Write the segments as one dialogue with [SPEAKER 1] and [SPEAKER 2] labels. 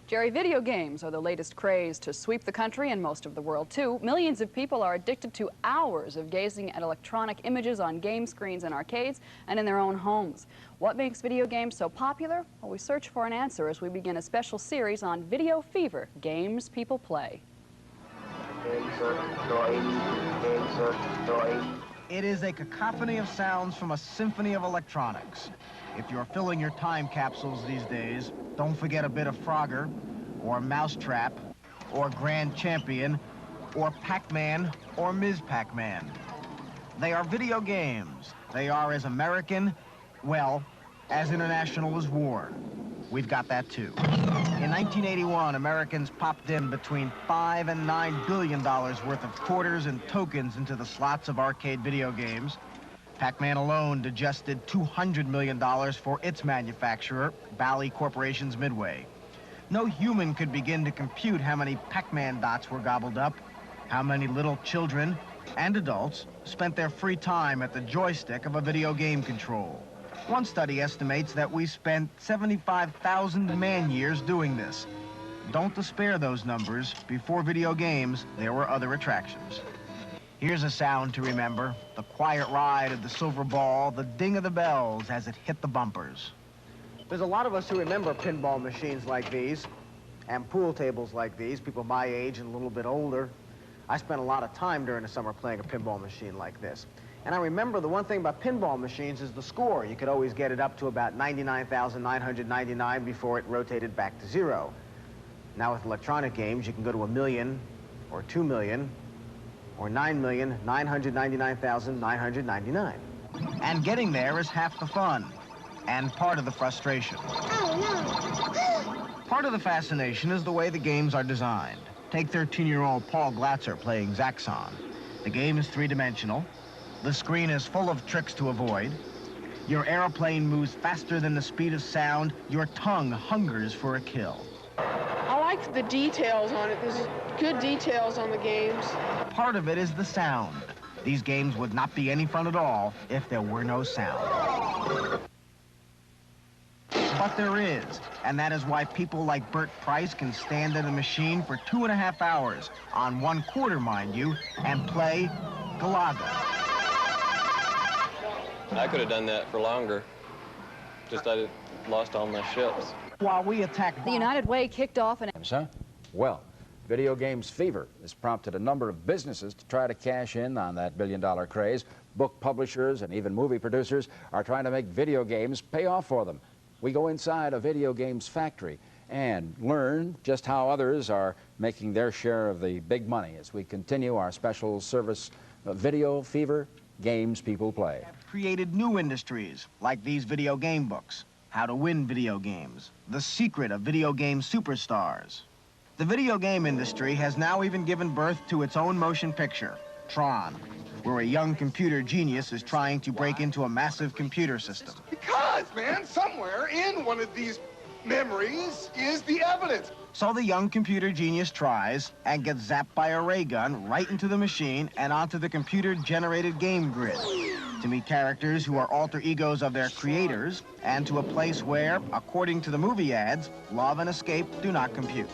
[SPEAKER 1] Jerry, video games are the latest craze to sweep the country and most of the world, too. Millions of people are addicted to hours of gazing at electronic images on game screens in arcades and in their own homes. What makes video games so popular? Well, we search for an answer as we begin a special series on Video Fever, games people play.
[SPEAKER 2] It is a cacophony of sounds from a symphony of electronics. If you're filling your time capsules these days, don't forget a bit of Frogger, or Mousetrap, or Grand Champion, or Pac-Man, or Ms. Pac-Man. They are video games. They are as American, well, as international as war. We've got that too. In 1981, Americans popped in between $5 and $9 billion worth of quarters and tokens into the slots of arcade video games. Pac-Man alone digested $200 million for its manufacturer, Bally Corporation's Midway. No human could begin to compute how many Pac-Man dots were gobbled up, how many little children and adults spent their free time at the joystick of a video game control. One study estimates that we spent 75,000 man-years doing this. Don't despair those numbers. Before video games, there were other attractions. Here's a sound to remember: the quiet ride of the silver ball, the ding of the bells as it hit the bumpers.
[SPEAKER 3] There's a lot of us who remember pinball machines like these and pool tables like these, people my age and a little bit older. I spent a lot of time during the summer playing a pinball machine like this. And I remember the one thing about pinball machines is the score. You could always get it up to about 99,999 before it rotated back to zero. Now with electronic games, you can go to 1 million or 2 million or 9,999,999.
[SPEAKER 2] And getting there is half the fun and part of the frustration.
[SPEAKER 4] Oh, no.
[SPEAKER 2] Part of the fascination is the way the games are designed. Take 13-year-old Paul Glatzer playing Zaxxon. The game is three-dimensional. The screen is full of tricks to avoid. Your airplane moves faster than the speed of sound. Your tongue hungers for a kill.
[SPEAKER 4] I like the details on it. There's good details on the games.
[SPEAKER 2] Part of it is the sound. These games would not be any fun at all if there were no sound. But there is, and that is why people like Bert Price can stand at a machine for 2.5 hours, on 1/4, mind you, and play Galaga.
[SPEAKER 5] I could have done that for longer. Just I lost all my ships.
[SPEAKER 2] While we attack...
[SPEAKER 1] The United Way kicked off an...
[SPEAKER 6] Well, video games fever has prompted a number of businesses to try to cash in on that billion-dollar craze. Book publishers and even movie producers are trying to make video games pay off for them. We go inside a video games factory and learn just how others are making their share of the big money as we continue our special service Video Fever, games people play.
[SPEAKER 2] Created new industries like these video game books, How to Win Video Games, The Secret of Video Game Superstars. The video game industry has now even given birth to its own motion picture, Tron, where a young computer genius is trying to break into a massive computer system.
[SPEAKER 7] Because, man, somewhere in one of these memories is the evidence.
[SPEAKER 2] So the young computer genius tries and gets zapped by a ray gun right into the machine and onto the computer-generated game grid to meet characters who are alter egos of their creators and to a place where, according to the movie ads, love and escape do not compute.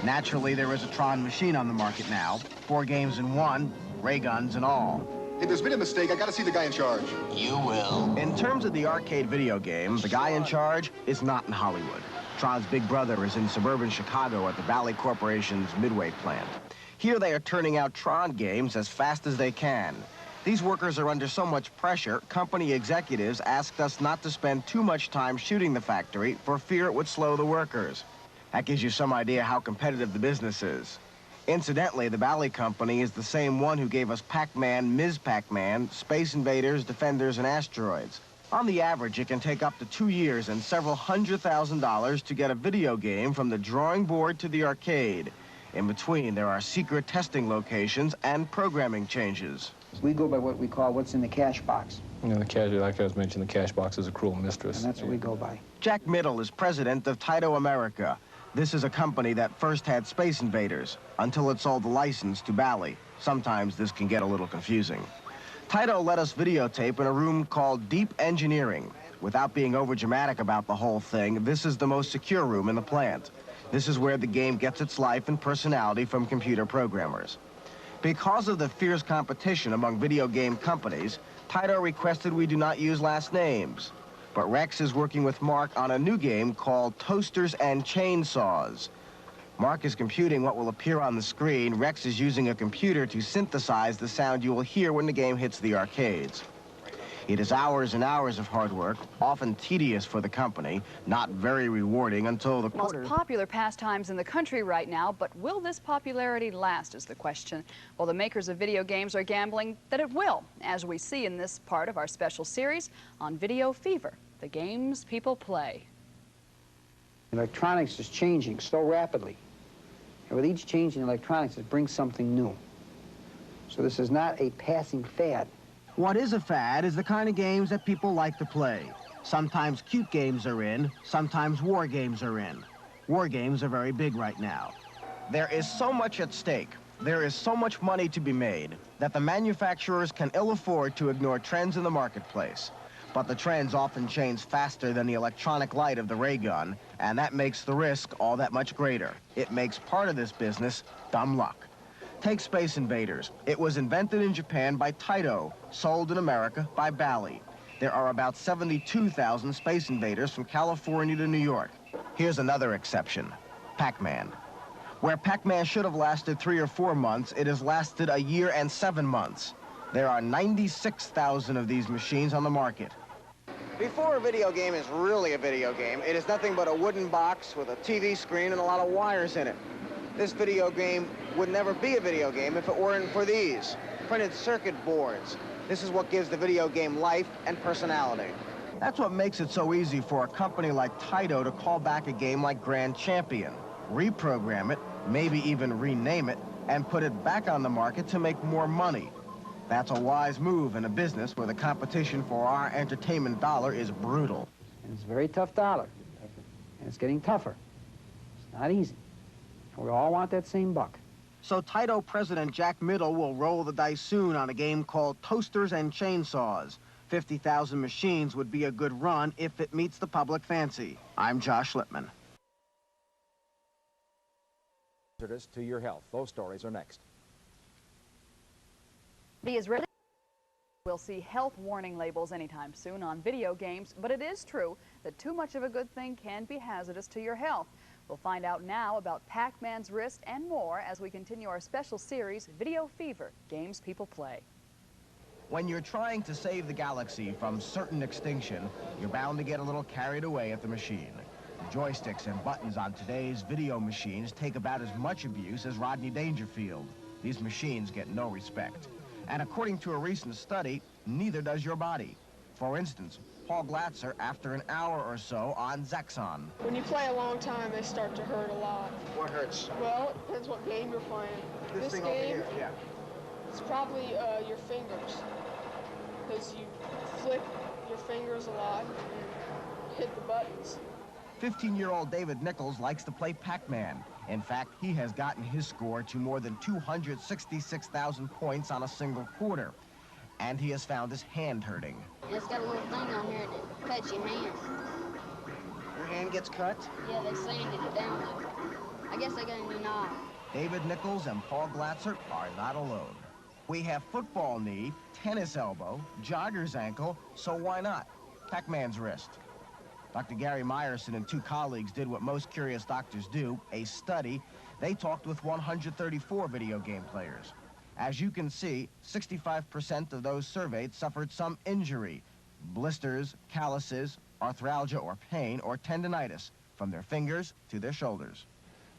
[SPEAKER 2] Naturally, there is a Tron machine on the market now, 4 games in one, ray guns and all.
[SPEAKER 7] If there's been a mistake, I gotta see the guy in charge.
[SPEAKER 2] You will. In terms of the arcade video game, the guy in charge is not in Hollywood. Tron's big brother is in suburban Chicago at the Bally Corporation's Midway plant. Here they are turning out Tron games as fast as they can. These workers are under so much pressure, company executives asked us not to spend too much time shooting the factory for fear it would slow the workers. That gives you some idea how competitive the business is. Incidentally, the Bally Company is the same one who gave us Pac-Man, Ms. Pac-Man, Space Invaders, Defenders, and Asteroids. On the average, it can take up to 2 years and several $100,000 to get a video game from the drawing board to the arcade. In between, there are secret testing locations and programming changes.
[SPEAKER 8] We go by what we call what's in the cash box.
[SPEAKER 5] You know, like I was mentioning, the cash box is a cruel mistress.
[SPEAKER 8] And that's what we go by.
[SPEAKER 2] Jack Middle is president of Taito America. This is a company that first had Space Invaders until it sold the license to Bally. Sometimes this can get a little confusing. Taito let us videotape in a room called Deep Engineering. Without being overdramatic about the whole thing, this is the most secure room in the plant. This is where the game gets its life and personality from computer programmers. Because of the fierce competition among video game companies, Taito requested we do not use last names. But Rex is working with Mark on a new game called Toasters and Chainsaws. Mark is computing what will appear on the screen. Rex is using a computer to synthesize the sound you will hear when the game hits the arcades. It is hours and hours of hard work, often tedious for the company, not very rewarding until the
[SPEAKER 1] Most popular pastimes in the country right now, but will this popularity last is the question. Well, the makers of video games are gambling that it will, as we see in this part of our special series on Video Fever, the games people play.
[SPEAKER 8] Electronics is changing so rapidly. And with each change in electronics, it brings something new. So this is not a passing fad.
[SPEAKER 2] What is a fad is the kind of games that people like to play. Sometimes cute games are in, sometimes war games are in. War games are very big right now. There is so much at stake, there is so much money to be made, that the manufacturers can ill afford to ignore trends in the marketplace. But the trends often change faster than the electronic light of the ray gun, and that makes the risk all that much greater. It makes part of this business dumb luck. Take Space Invaders. It was invented in Japan by Taito, sold in America by Bally. There are about 72,000 Space Invaders from California to New York. Here's another exception, Pac-Man. Where Pac-Man should have lasted 3 or 4 months, it has lasted a year and 7 months. There are 96,000 of these machines on the market.
[SPEAKER 3] Before a video game is really a video game, it is nothing but a wooden box with a TV screen and a lot of wires in it. This video game would never be a video game if it weren't for these printed circuit boards. This is what gives the video game life and personality.
[SPEAKER 2] That's what makes it so easy for a company like Taito to call back a game like Grand Champion, reprogram it, maybe even rename it, and put it back on the market to make more money. That's a wise move in a business where the competition for our entertainment dollar is brutal.
[SPEAKER 8] And it's a very tough dollar. And it's getting tougher. It's not easy. We all want that same buck.
[SPEAKER 2] So Taito President Jack Middle will roll the dice soon on a game called Toasters and Chainsaws. 50,000 machines would be a good run if it meets the public fancy. I'm Josh Lippman.
[SPEAKER 6] To your health. Those stories are next.
[SPEAKER 1] The Israeli will see health warning labels anytime soon on video games, but it is true that too much of a good thing can be hazardous to your health. We'll find out now about Pac-Man's wrist and more as we continue our special series, Video Fever, Games People Play.
[SPEAKER 2] When you're trying to save the galaxy from certain extinction, you're bound to get a little carried away at the machine. The joysticks and buttons on today's video machines take about as much abuse as Rodney Dangerfield. These machines get no respect. And according to a recent study, neither does your body. For instance, Paul Glatzer, after an hour or so on Zexon.
[SPEAKER 4] When you play a long time, they start to hurt a lot.
[SPEAKER 2] What hurts?
[SPEAKER 4] Well, it depends what game you're playing. This
[SPEAKER 2] thing
[SPEAKER 4] game,
[SPEAKER 2] over here, yeah.
[SPEAKER 4] it's probably your fingers. Because you flick your fingers a lot and hit the buttons.
[SPEAKER 2] 15-year-old David Nichols likes to play Pac-Man. In fact, he has gotten his score to more than 266,000 points on a single quarter. And he has found his hand hurting.
[SPEAKER 9] It's got a little thing on here that cuts your hand.
[SPEAKER 3] Your hand gets cut?
[SPEAKER 9] Yeah, they sanded it down though. I guess I got a new knob.
[SPEAKER 2] David Nichols and Paul Glatzer are not alone. We have football knee, tennis elbow, jogger's ankle, so why not? Pac-Man's wrist. Dr. Gary Meyerson and 2 colleagues did what most curious doctors do, a study. They talked with 134 video game players. As you can see, 65% of those surveyed suffered some injury, blisters, calluses, arthralgia or pain, or tendinitis, from their fingers to their shoulders.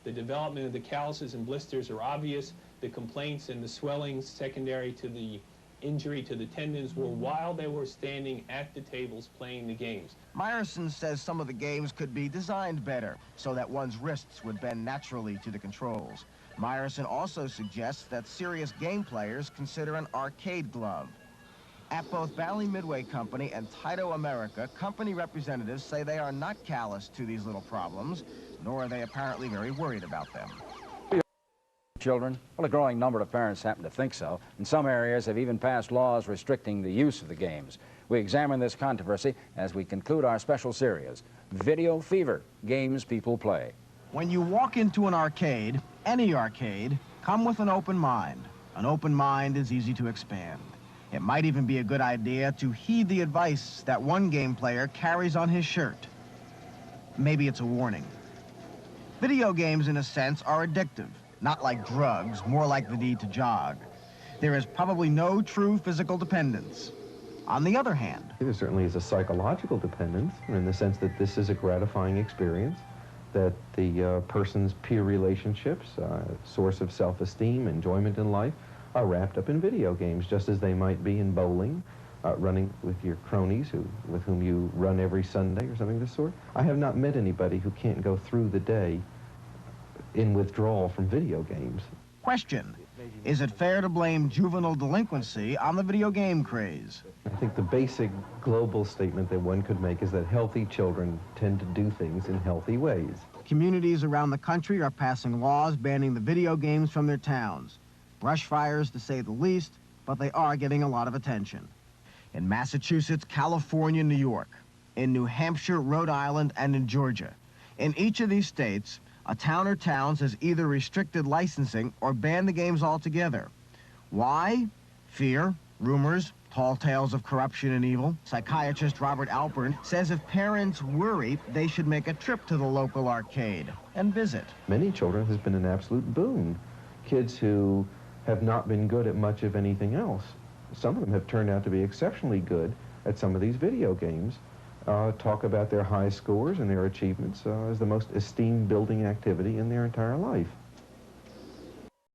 [SPEAKER 10] The development of the calluses and blisters are obvious. The complaints and the swellings secondary to the injury to the tendons were while they were standing at the tables playing the games.
[SPEAKER 2] Meyerson says some of the games could be designed better so that one's wrists would bend naturally to the controls. Meyerson also suggests that serious game players consider an arcade glove. At both Bally Midway Company and Taito America, company representatives say they are not callous to these little problems, nor are they apparently very worried about them.
[SPEAKER 6] Children? Well, a growing number of parents happen to think so. In some areas have even passed laws restricting the use of the games. We examine this controversy as we conclude our special series, Video Fever, Games People Play.
[SPEAKER 2] When you walk into an arcade, any arcade, come with an open mind. An open mind is easy to expand. It might even be a good idea to heed the advice that one game player carries on his shirt. Maybe it's a warning. Video games, in a sense, are addictive. Not like drugs, more like the need to jog. There is probably no true physical dependence. On the other hand,
[SPEAKER 11] there certainly is a psychological dependence in the sense that this is a gratifying experience, that the person's peer relationships, source of self-esteem, enjoyment in life, are wrapped up in video games, just as they might be in bowling, running with your cronies with whom you run every Sunday or something of this sort. I have not met anybody who can't go through the day in withdrawal from video games.
[SPEAKER 2] Question: is it fair to blame juvenile delinquency on the video game craze?
[SPEAKER 11] I think the basic global statement that one could make is that healthy children tend to do things in healthy ways.
[SPEAKER 2] Communities around the country are passing laws banning the video games from their towns. Brush fires, to say the least, but they are getting a lot of attention. In Massachusetts, California, New York, in New Hampshire, Rhode Island, and in Georgia. In each of these states, a town or towns has either restricted licensing or banned the games altogether. Why? Fear, rumors, tall tales of corruption and evil. Psychiatrist Robert Alpern says if parents worry, they should make a trip to the local arcade and visit.
[SPEAKER 11] Many children has been an absolute boon. Kids who have not been good at much of anything else. Some of them have turned out to be exceptionally good at some of these video games. Talk about their high scores and their achievements as the most esteemed building activity in their entire life.